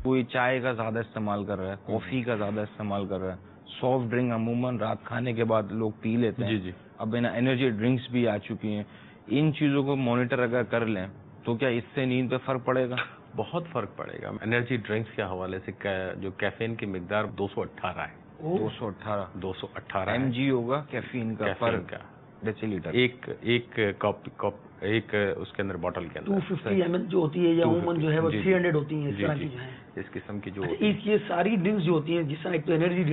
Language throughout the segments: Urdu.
کوئی چائے کا زیادہ استعمال کر رہا ہے، کافی کا زیادہ استعمال کر رہا ہے، سافٹ ڈرنک عموماً رات کھانے کے بعد لوگ پی لیتے ہیں. جی اب انرجی ڈرنکس بھی آ چکی ہیں. ان چیزوں کو مانیٹر اگر کر لیں تو کیا اس سے نیند پہ فرق پڑے گا؟ بہت فرق پڑے گا. انرجی ڈرنکس کے حوالے سے جو کیفین کی مقدار 218 ہے. 218 ایم جی ہوگا کیفین کا پر ڈیسی لیٹر. ایک اس کے اندر بوٹل کے اندر 250 ml جو ہوتی ہے یا عموماً جو ہے وہ 300 ہوتی ہیں. اس طرح کی جو ہے اس قسم کی جو یہ ساری ڈرنکس جو ہوتی ہیں، جس طرح ایک تو انرجی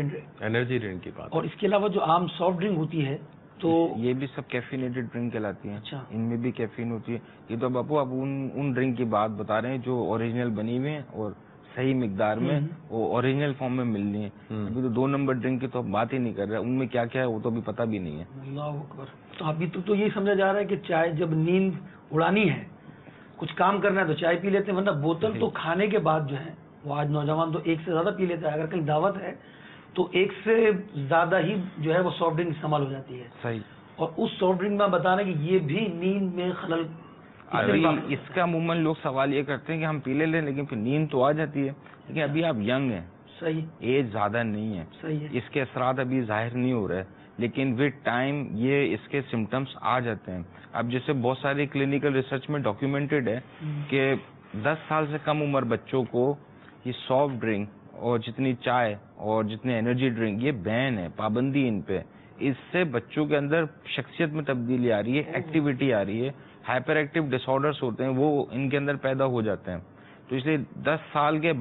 ڈرنک کی بات، اور اس کے علاوہ جو عام سافٹ ڈرنک ہوتی ہے تو یہ بھی سب کیفینیٹڈ ڈرنک کہلاتی ہیں. اچھا، ان میں بھی کیفین ہوتی ہے. یہ تو باپو اب ان ڈرنک کی بات بتا رہے ہیں جو اوریجنل بنی ہوئی ہیں اور صحیح مقدار میں وہ اوریجنل فارم میں ملنی ہے. ابھی تو 2 نمبر ڈرنک کی تو بات ہی نہیں کر رہے. ان میں کیا کیا ہے وہ تو ابھی پتہ بھی نہیں ہے. اللہ اکبر. تو ابھی تو یہ سمجھا جا رہا ہے کہ چائے جب نیند اڑانی ہے، کچھ کام کرنا ہے تو چائے پی لیتے ہیں، ورنہ بوتل تو کھانے کے بعد جو ہے وہ آج نوجوان تو ایک سے زیادہ پی لیتا ہے. اگر کہیں دعوت ہے تو ایک سے زیادہ ہی جو ہے وہ سافٹ ڈرنک استعمال ہو جاتی ہے. صحیح. اور اس سافٹ ڈرنک میں بتا رہے ہیں کہ یہ بھی نیند میں خلل. اس کا عموماً لوگ سوال یہ کرتے ہیں کہ ہم پی لیں لیکن پھر نیند تو آ جاتی ہے. لیکن ابھی آپ ینگ ہیں، صحیح، ایج زیادہ نہیں ہے، صحیح ہے. اس کے اثرات ابھی ظاہر نہیں ہو رہے، لیکن ود ٹائم یہ اس کے سمٹمس آ جاتے ہیں. اب جیسے بہت ساری کلینکل ریسرچ میں ڈاکیومنٹڈ ہے کہ 10 سال سے کم عمر بچوں کو یہ سافٹ ڈرنک اور جتنی چائے اور جتنے انرجی ڈرنک یہ بین ہے، پابندی ان پہ. اس سے بچوں کے اندر شخصیت میں تبدیلی آ رہی ہے، ایکٹیویٹی آ رہی ہے، ہائپر ایکٹیو ڈس آرڈرس ہوتے ہیں وہ ان کے اندر پیدا ہو جاتے ہیں. تو اس لیے 10 سال کے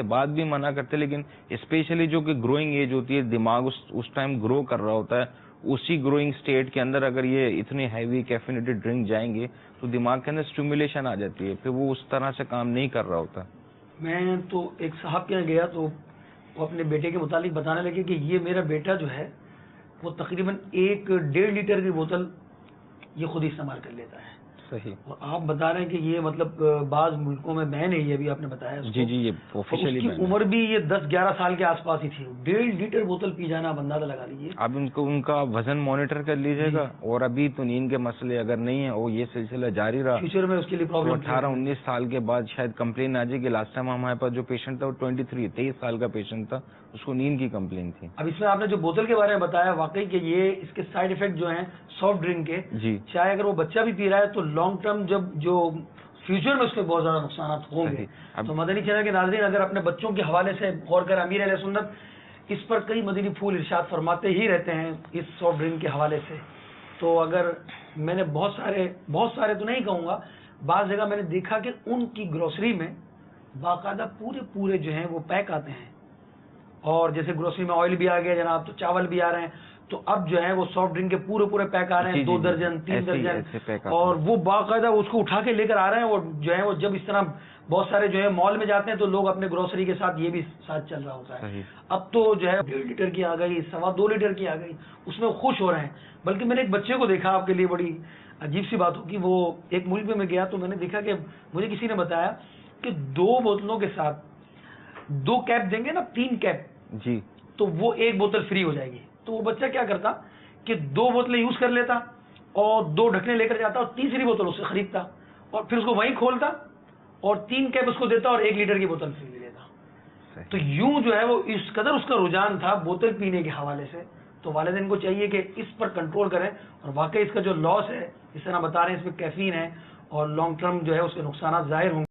بعد بھی منع کرتے، لیکن اسپیشلی جو کہ گروئنگ ایج ہوتی ہے، دماغ اس ٹائم گرو کر رہا ہوتا ہے، اسی گروئنگ سٹیٹ کے اندر اگر یہ اتنی ہیوی کیفینیٹڈ ڈرنک جائیں گے تو دماغ کے اندر اسٹیمولیشن آ جاتی ہے، پھر وہ اس طرح سے کام نہیں کر رہا ہوتا. میں تو ایک صاحب کے یہاں گیا تو وہ اپنے بیٹے کے متعلق بتانے لگے کہ یہ میرا بیٹا جو ہے وہ تقریباً 1.5 لیٹر کی بوتل یہ خود ہی استعمال کر لیتا ہے. صحیح. اور آپ بتا رہے ہیں کہ یہ مطلب بعض ملکوں میں بین ہے، یہ بھی آپ نے بتایا. جی یہ آفیشلی اس کی عمر بھی یہ 10-11 سال کے آس پاس ہی تھی. 1.5 لیٹر بوتل پی جانا، اندازہ لگا لیجیے. اب ان کا وزن مانیٹر کر لیجیے گا. اور ابھی تو نیند کے مسئلے اگر نہیں ہیں اور یہ سلسلہ جاری رہا فیوچر میں اس کے لیے پرابلم 18-19 سال کے بعد شاید کمپلین آ جائے گی. لاسٹ ٹائم ہمارے پاس جو پیشنٹ تھا وہ 23 سال کا پیشنٹ تھا، اس کو نیند کی کمپلین تھی. اب اس میں آپ نے جو بوتل کے بارے میں بتایا واقعی کہ یہ اس کے سائیڈ ایفیکٹ جو ہیں سافٹ ڈرنک کے، جی چاہے اگر وہ بچہ بھی پی رہا ہے تو لانگ ٹرم جو فیوچر میں اس کے بہت زیادہ نقصانات ہوں گے. تو مدنی چینل کے ناظرین اگر اپنے بچوں کے حوالے سے غور کریں، امیر اہل سنت اس پر کئی مدنی پھول ارشاد فرماتے ہی رہتے ہیں اس سافٹ ڈرنک کے حوالے سے. تو اگر میں نے بہت سارے تو نہیں کہوں گا، بعض جگہ میں نے دیکھا کہ ان کی گروسری میں باقاعدہ پورے جو ہیں وہ پیک آتے ہیں. اور جیسے گروسری میں آئل بھی آ گیا جناب، تو چاول بھی آ رہے ہیں، تو اب جو ہے وہ سافٹ ڈرنک کے پورے پیک آ رہے ہیں. 2 درجن 3 درجن، اور وہ باقاعدہ اس کو اٹھا کے لے کر آ رہے ہیں. اور جو ہے وہ جب اس طرح بہت سارے جو ہے مال میں جاتے ہیں تو لوگ اپنے گروسری کے ساتھ یہ بھی ساتھ چل رہا ہوتا ہے. اب تو جو ہے 1.5 لیٹر کی آ گئی، 2.25 لیٹر کی آ گئی، اس میں خوش ہو رہے ہیں. بلکہ میں نے ایک بچے کو دیکھا، آپ کے لیے بڑی عجیب سی بات ہوگی، وہ ایک ملک میں گیا تو میں نے دیکھا کہ مجھے کسی نے بتایا کہ 2 بوتلوں کے ساتھ 2 کیپ دیں گے نا، 3 کیپ جی، تو وہ 1 بوتل فری ہو جائے گی. تو وہ بچہ کیا کرتا کہ 2 بوتلیں یوز کر لیتا اور 2 ڈھکنے لے کر جاتا اور تیسری بوتل اس سے خریدتا اور پھر اس کو وہیں کھولتا اور 3 کیپ اس کو دیتا اور 1 لیٹر کی بوتل فری لے لیتا. تو یوں جو ہے وہ اس قدر اس کا رجحان تھا بوتل پینے کے حوالے سے. تو والدین کو چاہیے کہ اس پر کنٹرول کریں. اور واقعی اس کا جو لاس ہے، جس طرح بتا رہے ہیں اس میں کیفین ہے اور لانگ ٹرم جو ہے اس کے نقصانات ظاہر ہوں گے.